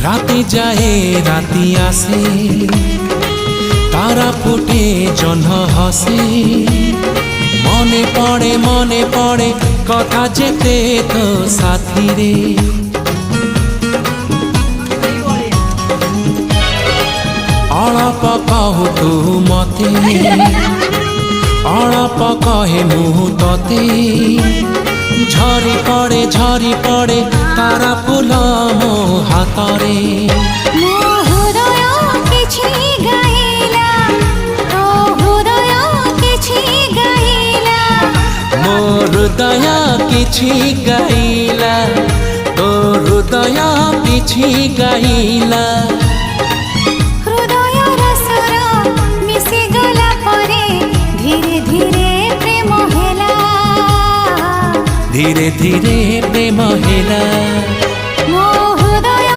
রাতে যায় রাতি আসে, তারা ফুটে জহ্ন হসে। মনে পড়ে কথা যেতে তো সাথী রে। অଳପ କହୁ ତୁ ମତେ, ଅଳପ କହେ ମୁଁ ତତେ। ଝରି ପଡ଼େ ତାରା ଫୁଲ ମୋ ହାତରେ। ମୋ ହୃଦୟ କିଛି ଗାଇଲା, ତୋ ହୃଦୟ କିଛି ଗାଇଲା। ମୋ ହୃଦୟ କିଛି ଗାଇଲା, ତୋ ହୃଦୟ କିଛି ଗାଇଲା। ହୃଦୟର ସ୍ୱର ମିଶିଗଲା ପରେ ଧୀରେ ଧୀରେ ପ୍ରେମ ହେଲା, ଧୀରେ ଧୀରେ ପ୍ରେମ ହେଲା।